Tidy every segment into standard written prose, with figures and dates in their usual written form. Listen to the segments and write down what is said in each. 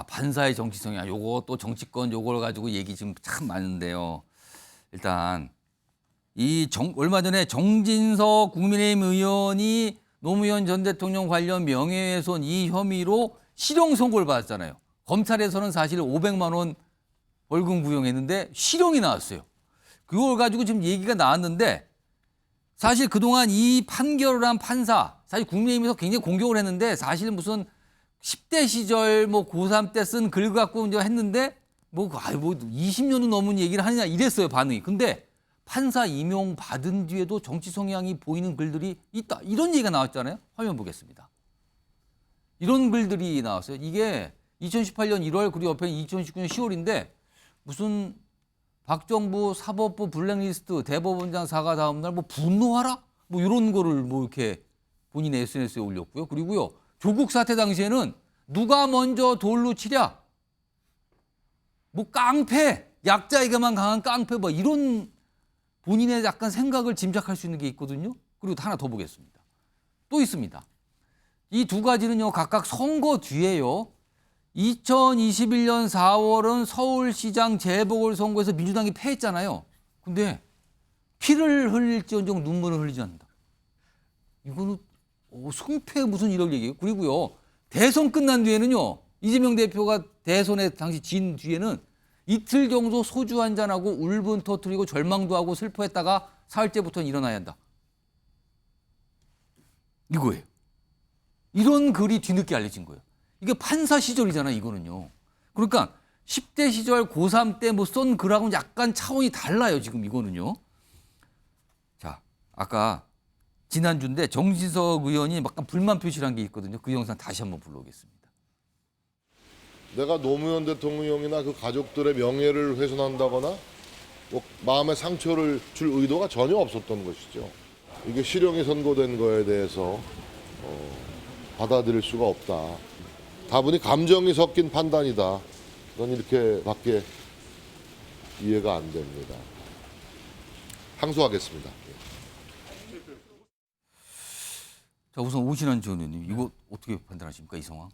판사의 정치 성향, 요거 또 정치권 요걸 가지고 얘기 지금 참 많은데요. 일단 얼마 전에 정진석 국민의힘 의원이 노무현 전 대통령 관련 명예훼손 이 혐의로 실형 선고를 받았잖아요. 검찰에서는 사실 500만 원 벌금 구형했는데 실형이 나왔어요. 그걸 가지고 지금 얘기가 나왔는데 사실 그동안 이 판결을 한 판사, 사실 국민의힘에서 굉장히 공격을 했는데 사실 무슨 10대 시절 뭐 고3 때 쓴 글 갖고 이제 했는데 뭐 20년도 넘은 얘기를 하느냐 이랬어요, 반응이. 근데 판사 임용 받은 뒤에도 정치 성향이 보이는 글들이 있다. 이런 얘기가 나왔잖아요. 화면 보겠습니다. 이런 글들이 나왔어요. 이게 2018년 1월 그리고 옆에 2019년 10월인데 무슨 박정부 사법부 블랙리스트 대법원장 사과 다음 날 뭐 분노하라? 뭐 이런 거를 뭐 이렇게 본인의 SNS에 올렸고요. 그리고요. 조국 사태 당시에는 누가 먼저 돌로 치랴? 뭐 깡패, 약자에게만 강한 깡패 뭐 이런 본인의 약간 생각을 짐작할 수 있는 게 있거든요. 그리고 하나 더 보겠습니다. 또 있습니다. 이 두 가지는요. 각각 선거 뒤에요. 2021년 4월은 서울시장 재보궐선거에서 민주당이 패했잖아요. 근데 피를 흘릴지언정 눈물을 흘리지 않는다. 이거는 승패 무슨 이런 얘기예요. 그리고요. 대선 끝난 뒤에는요. 이재명 대표가 대선에 당시 진 뒤에는 이틀 정도 소주 한잔하고 울분 터뜨리고 절망도 하고 슬퍼했다가 사흘째부터는 일어나야 한다. 이거예요. 이런 글이 뒤늦게 알려진 거예요. 이게 판사 시절이잖아요, 이거는요. 그러니까 10대 시절 고3 때 뭐 쓴 글하고는 약간 차원이 달라요, 지금 이거는요. 자, 아까 지난주인데 정진석 의원이 약간 불만 표시를 한 게 있거든요. 그 영상 다시 한번 불러오겠습니다. 내가 노무현 대통령이나 그 가족들의 명예를 훼손한다거나 뭐 마음의 상처를 줄 의도가 전혀 없었던 것이죠. 이게 실형이 선고된 거에 대해서 받아들일 수가 없다. 다분히 감정이 섞인 판단이다. 넌 이렇게밖에 이해가 안 됩니다. 항소하겠습니다. 자, 우선 오신환 전 의원님, 이거 어떻게 판단하십니까, 이 상황?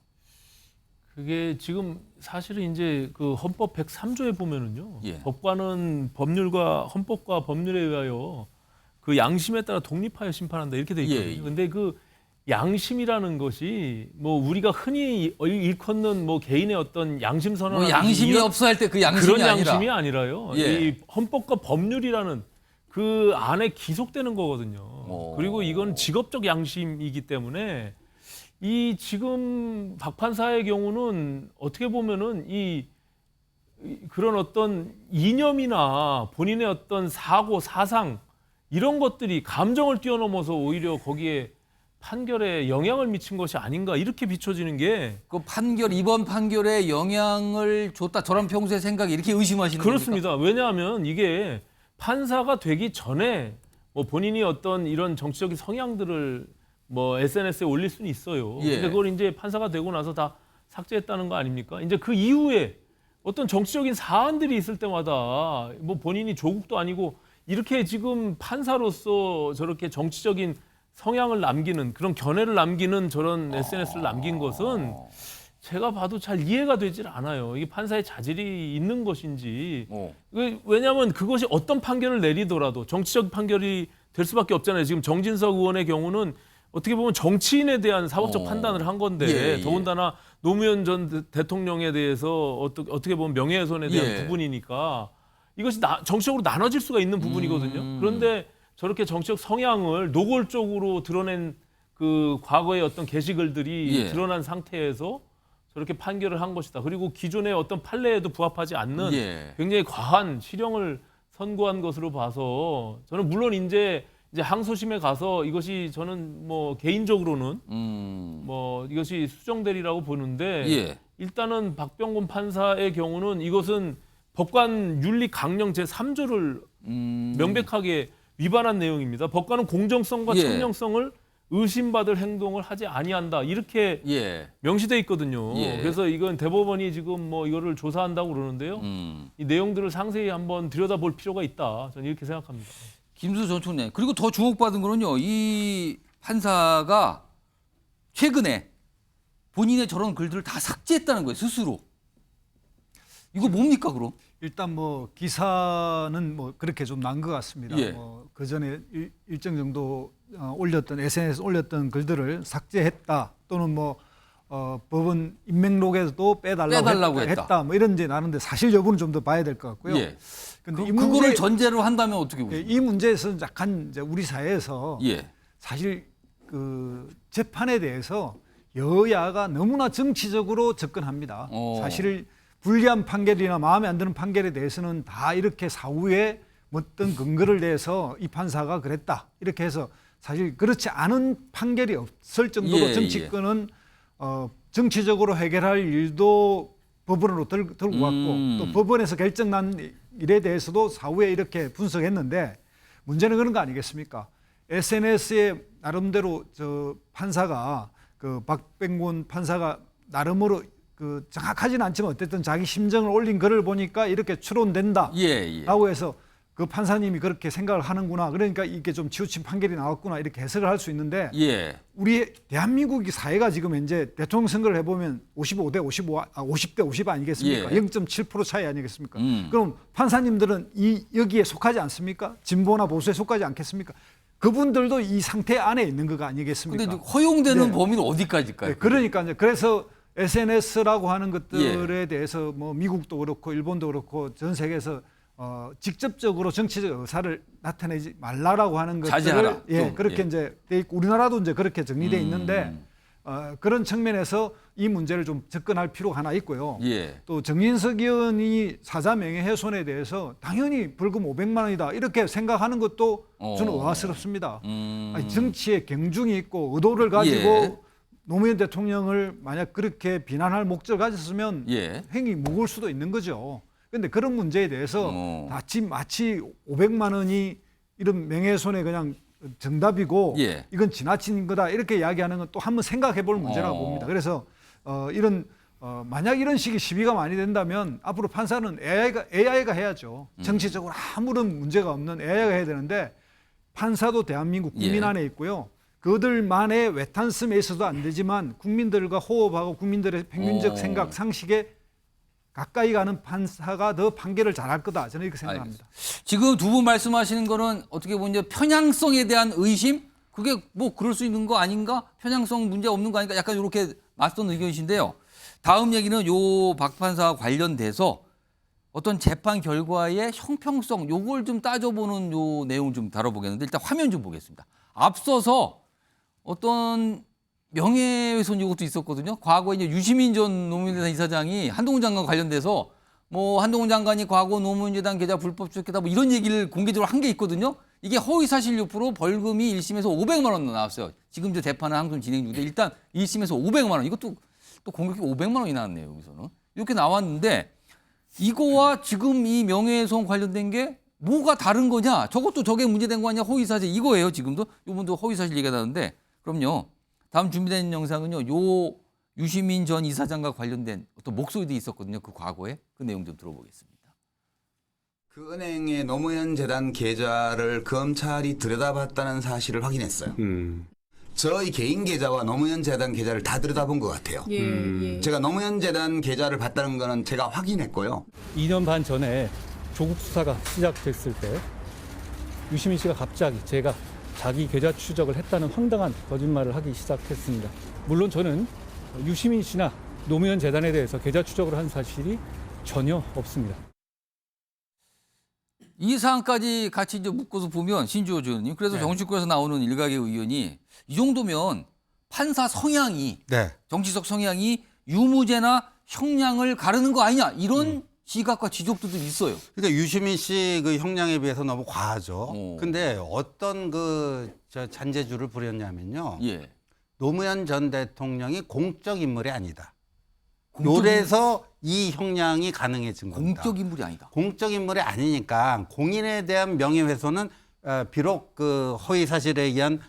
그게 지금 사실은 이제 그 헌법 103조에 보면은요. 예. 법관은 헌법과 법률에 의하여 그 양심에 따라 독립하여 심판한다 이렇게 돼 있거든요. 예. 근데 그 양심이라는 것이 뭐 우리가 흔히 일컫는 뭐 개인의 어떤 양심 선언 뭐 양심이 없어 할 때 그 양심이 그런 아니라. 양심이 아니라요. 예. 이 헌법과 법률이라는 그 안에 기속되는 거거든요. 그리고 이건 직업적 양심이기 때문에 이 지금 박 판사의 경우는 어떻게 보면은 그런 어떤 이념이나 본인의 어떤 사고, 사상 이런 것들이 감정을 뛰어넘어서 오히려 거기에 판결에 영향을 미친 것이 아닌가 이렇게 비춰지는 게 그 이번 판결에 영향을 줬다. 저런 평소의 생각이 이렇게 의심하시는 그렇습니다. 왜냐하면 이게 판사가 되기 전에 뭐 본인이 어떤 이런 정치적인 성향들을 뭐 SNS에 올릴 수는 있어요. 예. 근데 그걸 이제 판사가 되고 나서 다 삭제했다는 거 아닙니까? 이제 그 이후에 어떤 정치적인 사안들이 있을 때마다 뭐 본인이 조국도 아니고 이렇게 지금 판사로서 저렇게 정치적인 성향을 남기는 그런 견해를 남기는 저런 SNS를 남긴 것은 제가 봐도 잘 이해가 되질 않아요. 이게 판사의 자질이 있는 것인지. 왜냐하면 그것이 어떤 판결을 내리더라도 정치적 판결이 될 수밖에 없잖아요. 지금 정진석 의원의 경우는 어떻게 보면 정치인에 대한 사법적 판단을 한 건데 더군다나 노무현 전 대통령에 대해서 어떻게 보면 명예훼손에 대한 부분이니까 이것이 정치적으로 나눠질 수가 있는 부분이거든요. 그런데 저렇게 정치적 성향을 노골적으로 드러낸 그 과거의 어떤 게시글들이 드러난 상태에서 저렇게 판결을 한 것이다. 그리고 기존의 어떤 판례에도 부합하지 않는 굉장히 과한 실형을 선고한 것으로 봐서 저는 물론 이제 항소심에 가서 이것이 저는 뭐 개인적으로는 뭐 이것이 수정되리라고 보는데 일단은 박병곤 판사의 경우는 이것은 법관 윤리 강령 제3조를 명백하게 위반한 내용입니다. 법관은 공정성과 청렴성을 의심받을 행동을 하지 아니한다. 이렇게 명시돼 있거든요. 그래서 이건 대법원이 지금 뭐 이거를 조사한다고 그러는데요. 이 내용들을 상세히 한번 들여다볼 필요가 있다. 저는 이렇게 생각합니다. 김수 전 총장. 그리고 더 주목받은 거는요. 이 판사가 최근에 본인의 저런 글들을 다 삭제했다는 거예요, 스스로. 이거 뭡니까, 그럼? 일단 뭐 기사는 뭐 그렇게 좀 난 것 같습니다. 예. 그 전에 일정 정도 올렸던 SNS 올렸던 글들을 삭제했다 또는 뭐 법원 인명록에서도 빼달라고 했다. 뭐 이런 이제 나는데 사실 여부는 좀 더 봐야 될 것 같고요. 예. 근데 그거를 전제로 한다면 어떻게 보세요? 이 문제에서 약간 이제 우리 사회에서 예. 사실 그 재판에 대해서 여야가 너무나 정치적으로 접근합니다. 사실 불리한 판결이나 마음에 안 드는 판결에 대해서는 다 이렇게 사후에 어떤 근거를 내서 이 판사가 그랬다 이렇게 해서 사실 그렇지 않은 판결이 없을 정도로 예, 정치권은 정치적으로 해결할 일도 법원으로 들고 갔고 또 법원에서 결정난 일에 대해서도 사후에 이렇게 분석했는데 문제는 그런 거 아니겠습니까? SNS에 나름대로 저 판사가 그 박병곤 판사가 나름으로 그 정확하지는 않지만 어쨌든 자기 심정을 올린 글을 보니까 이렇게 추론된다라고 예. 해서 그 판사님이 그렇게 생각을 하는구나. 그러니까 이게 좀 치우친 판결이 나왔구나 이렇게 해석을 할 수 있는데 예. 우리 대한민국이 사회가 지금 이제 대통령 선거를 해보면 55대 55, 50대 50 아니겠습니까? 예. 0.7% 차이 아니겠습니까? 그럼 판사님들은 여기에 속하지 않습니까? 진보나 보수에 속하지 않겠습니까? 그분들도 이 상태 안에 있는 거 아니겠습니까? 근데 허용되는 네. 범위는 어디까지일까요? 네, 그러니까 이제 그래서 SNS라고 하는 것들에 대해서 뭐 미국도 그렇고 일본도 그렇고 전 세계에서 직접적으로 정치적 의사를 나타내지 말라라고 하는 것들을 자제하라. 그렇게 이제 돼 있고 우리나라도 이제 그렇게 정리돼 있는데 그런 측면에서 이 문제를 좀 접근할 필요가 하나 있고요. 예. 또 정진석 의원이 사자 명예훼손에 대해서 당연히 벌금 500만 원이다 이렇게 생각하는 것도 저는 의아스럽습니다. 아니, 정치에 경중이 있고 의도를 가지고 예. 노무현 대통령을 만약 그렇게 비난할 목적을 가졌으면 예. 행위 무거울 수도 있는 거죠. 그런데 그런 문제에 대해서 마치 500만 원이 이런 명예훼손에 그냥 정답이고 예. 이건 지나친 거다 이렇게 이야기하는 건 또 한번 생각해 볼 문제라고 봅니다. 그래서 이런 만약 이런 식의 시비가 많이 된다면 앞으로 판사는 AI가 해야죠. 정치적으로 아무런 문제가 없는 AI가 해야 되는데 판사도 대한민국 국민 예. 안에 있고요. 그들만의 외탄섬에 있어도 안 되지만 국민들과 호흡하고 국민들의 평균적 생각, 상식에 가까이 가는 판사가 더 판결을 잘할 거다. 저는 이렇게 생각합니다. 지금 두 분 말씀하시는 거는 어떻게 보면 편향성에 대한 의심? 그게 뭐 그럴 수 있는 거 아닌가? 편향성 문제 없는 거 아닌가? 약간 이렇게 맞선 의견이신데요. 다음 얘기는 요 박 판사와 관련돼서 어떤 재판 결과의 형평성 요걸 좀 따져보는 요 내용 좀 다뤄보겠는데 일단 화면 좀 보겠습니다. 앞서서 어떤 명예훼손 요것도 있었거든요. 과거에 이제 유시민 전 노무현재단 이사장이 한동훈 장관 관련돼서 뭐 한동훈 장관이 과거 노무현재단 계좌 불법 추적했다 뭐 이런 얘기를 공개적으로 한 게 있거든요. 이게 허위사실 유포로 벌금이 1심에서 500만 원 나왔어요. 지금 저 재판은 항소 진행 중인데 일단 1심에서 500만 원 이것도 또 공격이 500만 원이 나왔네요. 여기서는 이렇게 나왔는데 이거와 지금 이 명예훼손 관련된 게 뭐가 다른 거냐? 저것도 저게 문제된 거 아니야? 허위사실 이거예요. 지금도 이분도 허위사실 얘기가 나는데 그럼요. 다음 준비된 영상은요. 요 유시민 전 이사장과 관련된 어떤 목소리도 있었거든요. 그 과거에 그 내용 좀 들어보겠습니다. 그 은행의 노무현 재단 계좌를 검찰이 들여다봤다는 사실을 확인했어요. 저희 개인 계좌와 노무현 재단 계좌를 다 들여다본 것 같아요. 예. 제가 노무현 재단 계좌를 봤다는 거는 제가 확인했고요. 2년 반 전에 조국 수사가 시작됐을 때 유시민 씨가 갑자기 제가 자기 계좌 추적을 했다는 황당한 거짓말을 하기 시작했습니다. 물론 저는 유시민 씨나 노무현 재단에 대해서 계좌 추적을 한 사실이 전혀 없습니다. 이 사안까지 같이 이제 묶어서 보면 신주호 의원님 그래서 정치권에서 나오는 일각의 의원이 이 정도면 판사 성향이 정치적 성향이 유무죄나 형량을 가르는 거 아니냐 이런 시각과 지적도 좀 있어요. 그러니까 유시민 씨 그 형량에 비해서 너무 과하죠. 근데 어떤 저 잔재주를 부렸냐면요. 예. 노무현 전 대통령이 공적 인물이 아니다. 공적 그래서 이 형량이 가능해진 겁니다. 공적 인물이 아니다. 공적 인물이 아니니까 공인에 대한 명예훼손은 비록 그 허위 사실에 의한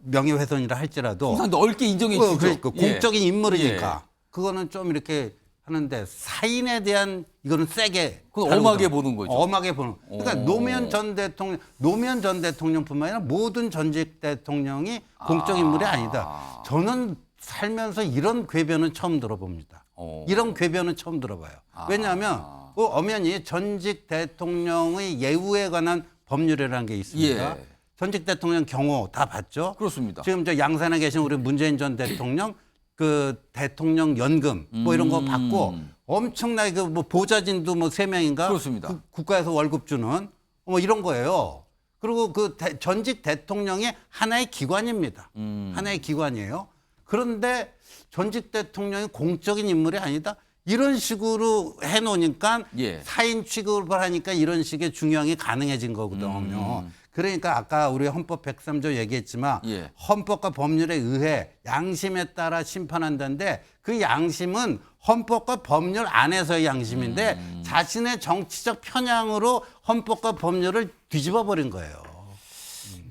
명예훼손이라 할지라도 항상 넓게 인정해 주죠. 그러니까 공적인 인물이니까 예. 그거는 좀 이렇게 하는데 사인에 대한 이거는 세게 그건 다루더라고요. 엄하게 보는 거죠. 엄하게 보는. 그러니까 노무현 전 대통령뿐만 아니라 모든 전직 대통령이 공적 인물이 아니다. 저는 살면서 이런 궤변은 처음 들어봅니다. 이런 궤변은 처음 들어봐요. 왜냐하면 그 엄연히 전직 대통령의 예우에 관한 법률이라는 게 있습니다. 예. 전직 대통령 경호 다 봤죠? 그렇습니다. 지금 저 양산에 계신 우리 문재인 전 대통령 그 대통령 연금 뭐 이런 거 받고 엄청나게 그 뭐 보좌진도 뭐 3명인가? 그렇습니다. 국가에서 월급 주는 뭐 이런 거예요. 그리고 그 전직 대통령의 하나의 기관입니다. 하나의 기관이에요. 그런데 전직 대통령이 공적인 인물이 아니다. 이런 식으로 해놓으니까 예. 사인 취급을 하니까 이런 식의 중요함이 가능해진 거거든요. 그러니까 아까 우리 헌법 103조 얘기했지만 예. 헌법과 법률에 의해 양심에 따라 심판한다는데 그 양심은 헌법과 법률 안에서의 양심인데 자신의 정치적 편향으로 헌법과 법률을 뒤집어 버린 거예요.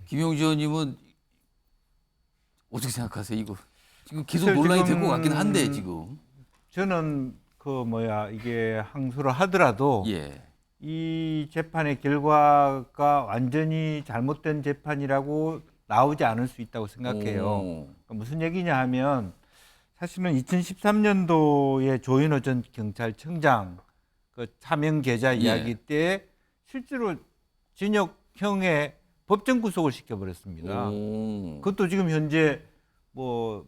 김용지 의원님은 어떻게 생각하세요? 이거 지금 계속 글쎄요, 논란이 지금 될 것 같긴 한데 지금. 저는 이게 항소를 하더라도 예. 이 재판의 결과가 완전히 잘못된 재판이라고 나오지 않을 수 있다고 생각해요. 그러니까 무슨 얘기냐 하면 사실은 2013년도에 조인호 전 경찰청장 그 차명 계좌 이야기 때 실제로 징역형에 법정 구속을 시켜버렸습니다. 그것도 지금 현재 뭐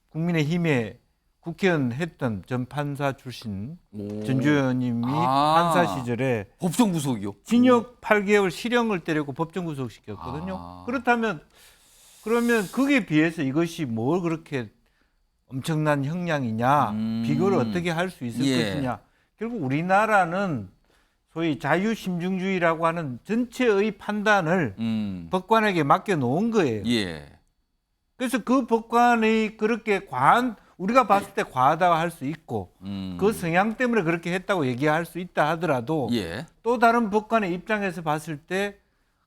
국민의힘에 국회의원 했던 전 판사 출신 전주현님이 판사 시절에 법정 구속이요? 징역 8개월 실형을 때리고 법정 구속시켰거든요. 그렇다면 그러면 그게 비해서 이것이 뭘 그렇게 엄청난 형량이냐 비교를 어떻게 할 수 있을 예. 것이냐. 결국 우리나라는 소위 자유심증주의라고 하는 전체의 판단을 법관에게 맡겨놓은 거예요. 예. 그래서 그 법관이 그렇게 우리가 봤을 때 과하다고 할 수 있고 그 성향 때문에 그렇게 했다고 얘기할 수 있다 하더라도 예. 또 다른 법관의 입장에서 봤을 때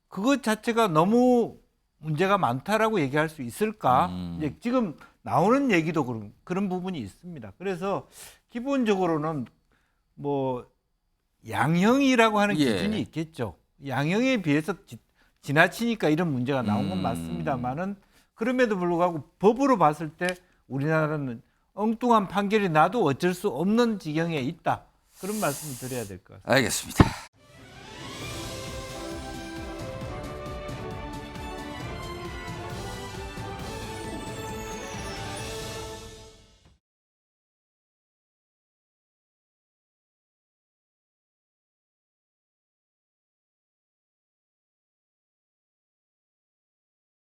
그것 자체가 너무 문제가 많다라고 얘기할 수 있을까? 이제 지금 나오는 얘기도 그런 부분이 있습니다. 그래서 기본적으로는 뭐 양형이라고 하는 예. 기준이 있겠죠. 양형에 비해서 지나치니까 이런 문제가 나온 건 맞습니다만은 그럼에도 불구하고 법으로 봤을 때 우리나라는 엉뚱한 판결이 나도 어쩔 수 없는 지경에 있다. 그런 말씀을 드려야 될 것 같습니다. 알겠습니다.